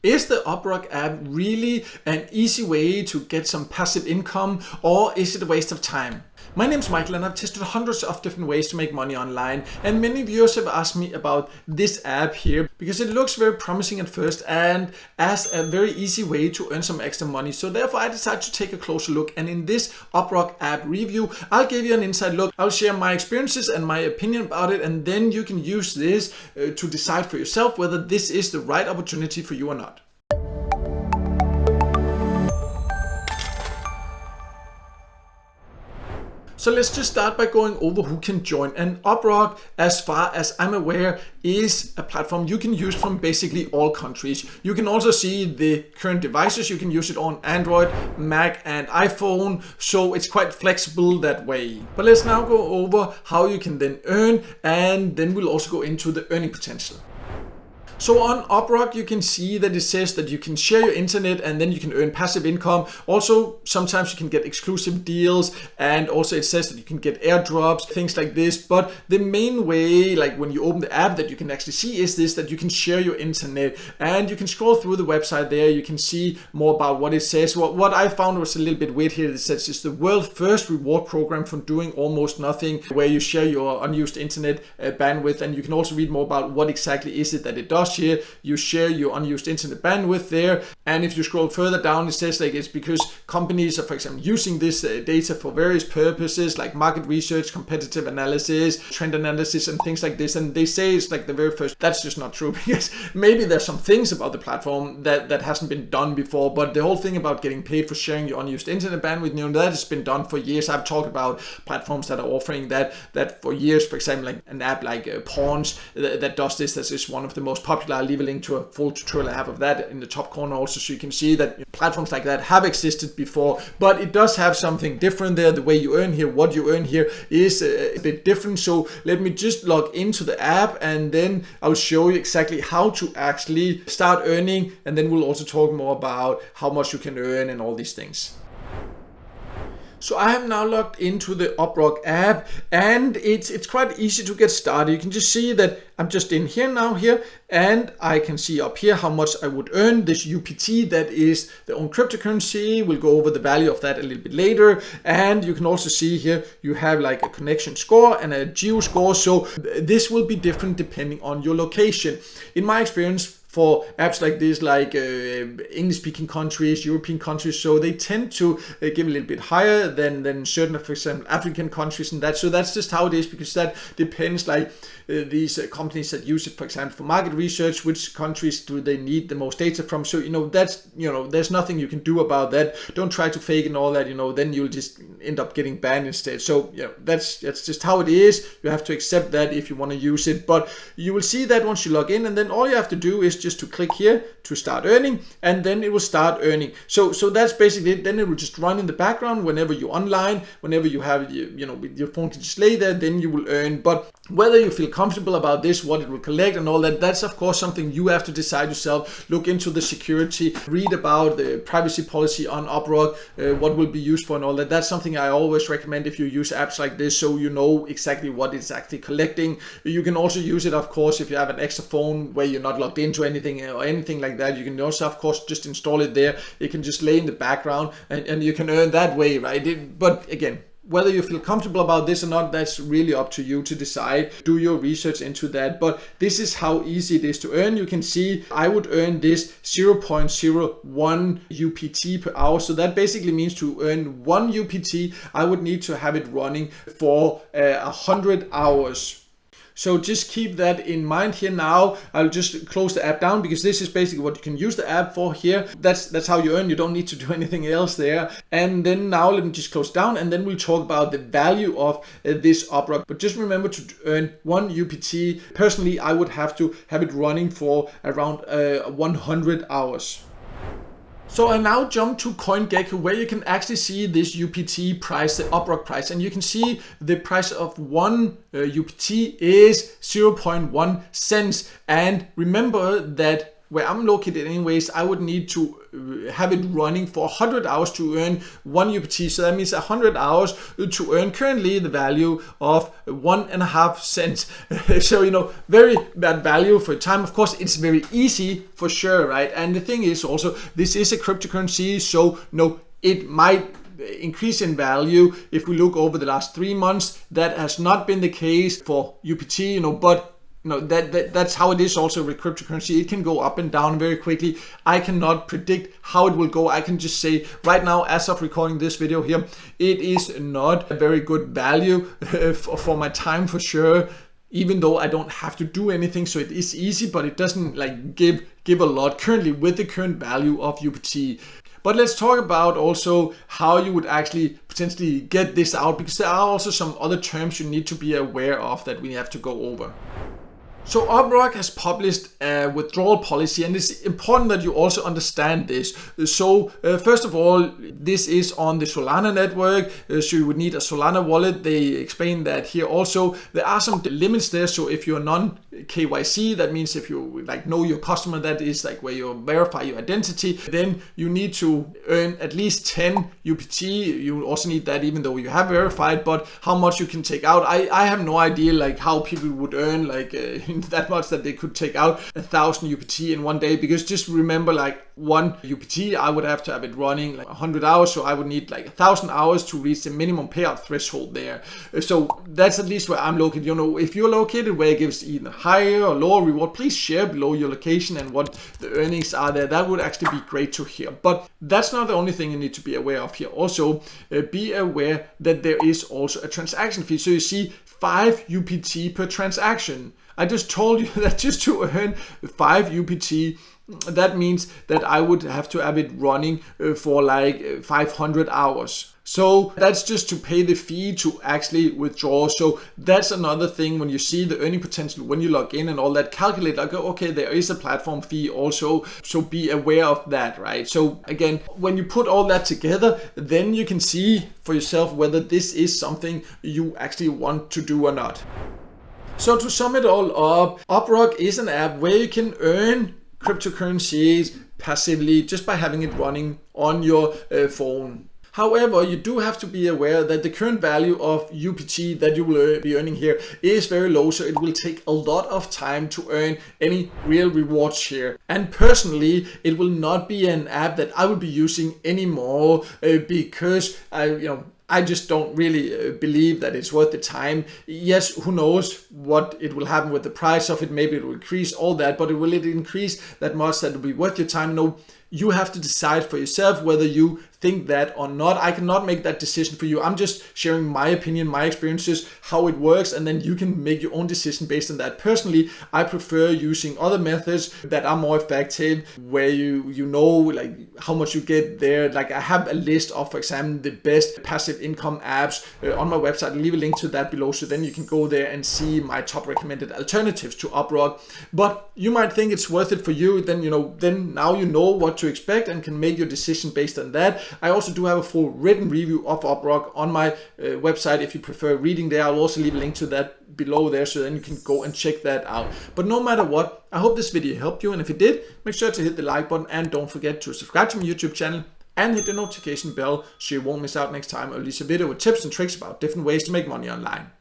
Is the UpRock app really an easy way to get some passive income, or is it a waste of time? My name is Michael and I've tested hundreds of different ways to make money online, and many viewers have asked me about this app here because it looks very promising at first and as a very easy way to earn some extra money. So therefore I decided to take a closer look, and in this UpRock app review I'll give you an inside look. I'll share my experiences and my opinion about it, and then you can use this to decide for yourself whether this is the right opportunity for you or not. So let's just start by going over who can join. And UpRock, as far as I'm aware, is a platform you can use from basically all countries. You can also see the current devices. You can use it on Android, Mac and iPhone. So it's quite flexible that way. But let's now go over how you can then earn, and then we'll also go into the earning potential. So on UpRock, you can see that it says that you can share your internet and then you can earn passive income. Also, sometimes you can get exclusive deals, and also it says that you can get airdrops, things like this. But the main way, like when you open the app, that you can actually see is this, that you can share your internet, and you can scroll through the website there. You can see more about what it says. What I found was a little bit weird here. It says it's the world's first reward program for doing almost nothing, where you share your unused internet bandwidth, and you can also read more about what exactly is it that it does. Here you share your unused internet bandwidth there, and if you scroll further down, it says like it's because companies are, for example, using this data for various purposes like market research, competitive analysis, trend analysis and things like this. And they say it's like the very first. That's just not true, because maybe there's some things about the platform that hasn't been done before, but the whole thing about getting paid for sharing your unused internet bandwidth, that has been done for years. I've talked about platforms that are offering that for years. For example, like an app like Pawns that does this. This is one of the most popular. I'll leave a link to a full tutorial I have of that in the top corner also, so you can see that platforms like that have existed before, but it does have something different there. The way you earn here, what you earn here is a bit different. So let me just log into the app, and then I'll show you exactly how to actually start earning, and then we'll also talk more about how much you can earn and all these things. So I have now logged into the UpRock app, and it's quite easy to get started. You can just see that I'm just in here now here, and I can see up here how much I would earn. This UPT, that is the own cryptocurrency. We'll go over the value of that a little bit later. And you can also see here you have like a connection score and a geo score. So this will be different depending on your location. In my experience, for apps like this, like English-speaking countries, European countries, so they tend to give a little bit higher than certain, for example, African countries and that. So that's just how it is, because that depends, like these companies that use it, for example, for market research, which countries do they need the most data from. So, that's, there's nothing you can do about that. Don't try to fake and all that, then you'll just end up getting banned instead. So, that's just how it is. You have to accept that if you want to use it. But you will see that once you log in, and then all you have to do is just to click here to start earning, and then it will start earning. So that's basically it. Then it will just run in the background whenever you're online, whenever you have your phone can just lay there, then you will earn. But whether you feel comfortable about this, what it will collect and all that, that's of course something you have to decide yourself. Look into the security, read about the privacy policy on UpRock, what will be used for and all that. That's something I always recommend if you use apps like this, so you know exactly what it's actually collecting. You can also use it, of course, if you have an extra phone where you're not logged into anything or anything like that. You can also, of course, just install it there. It can just lay in the background, and you can earn that way, right? But again, whether you feel comfortable about this or not, that's really up to you to decide. Do your research into that. But this is how easy it is to earn. You can see I would earn this 0.01 UPT per hour. So that basically means to earn 1 UPT, I would need to have it running for 100 hours. So just keep that in mind here. Now I'll just close the app down, because this is basically what you can use the app for here. That's how you earn. You don't need to do anything else there. And then now let me just close down, and then we'll talk about the value of this UpRock. But just remember to earn 1 UPT. Personally, I would have to have it running for around 100 hours. So I now jump to CoinGecko, where you can actually see this UPT price, the UpRock price, and you can see the price of 1 UPT is 0.1 cents. And remember that where I'm located anyways, I would need to have it running for 100 hours to earn 1 UPT. So that means 100 hours to earn currently the value of 1.5 cents. So, very bad value for time. Of course, it's very easy for sure, right? And the thing is also, this is a cryptocurrency, so it might increase in value. If we look over the last 3 months, that has not been the case for UPT, but that's how it is also with cryptocurrency. It can go up and down very quickly. I cannot predict how it will go. I can just say right now, as of recording this video here, it is not a very good value for my time for sure, even though I don't have to do anything. So it is easy, but it doesn't give a lot currently with the current value of UPT. But let's talk about also how you would actually potentially get this out, because there are also some other terms you need to be aware of that we have to go over. So UpRock has published a withdrawal policy, and it's important that you also understand this. So first of all, this is on the Solana network, so you would need a Solana wallet. They explain that here also. There are some limits there, so if you're non-KYC, that means if you know your customer, that is where you verify your identity, then you need to earn at least 10 UPT. You also need that even though you have verified, but how much you can take out, I have no idea how people would earn that much that they could take out 1,000 UPT in one day, because just remember 1 UPT, I would have to have it running 100 hours, so I would need 1,000 hours to reach the minimum payout threshold there. So that's at least where I'm located. If you're located where it gives either higher or lower reward, please share below your location and what the earnings are there. That would actually be great to hear. But that's not the only thing you need to be aware of here. Also, be aware that there is also a transaction fee. So you see 5 UPT per transaction. I just told you that just to earn 5 UPT, that means that I would have to have it running for 500 hours. So that's just to pay the fee to actually withdraw. So that's another thing when you see the earning potential, when you log in and all that, calculate okay, there is a platform fee also. So be aware of that, right? So again, when you put all that together, then you can see for yourself whether this is something you actually want to do or not. So to sum it all up, UpRock is an app where you can earn cryptocurrencies passively just by having it running on your phone. However, you do have to be aware that the current value of UPT that you will be earning here is very low, so it will take a lot of time to earn any real rewards here. And personally, it will not be an app that I will be using anymore because I just don't really believe that it's worth the time. Yes, who knows what it will happen with the price of it. Maybe it will increase, all that, but will it increase that much that it will be worth your time? No, you have to decide for yourself whether you think that or not. I cannot make that decision for you. I'm just sharing my opinion, my experiences, how it works, and then you can make your own decision based on that. Personally, I prefer using other methods that are more effective, where you know how much you get there. I have a list of, for example, the best passive income apps on my website. I'll leave a link to that below, so then you can go there and see my top recommended alternatives to UpRock. But you might think it's worth it for you. Then now you know what to expect and can make your decision based on that. I also do have a full written review of UpRock on my website. If you prefer reading there, I'll also leave a link to that below there, so then you can go and check that out. But no matter what, I hope this video helped you, and if it did, make sure to hit the like button and don't forget to subscribe to my YouTube channel and hit the notification bell so you won't miss out next time I release a video with tips and tricks about different ways to make money online.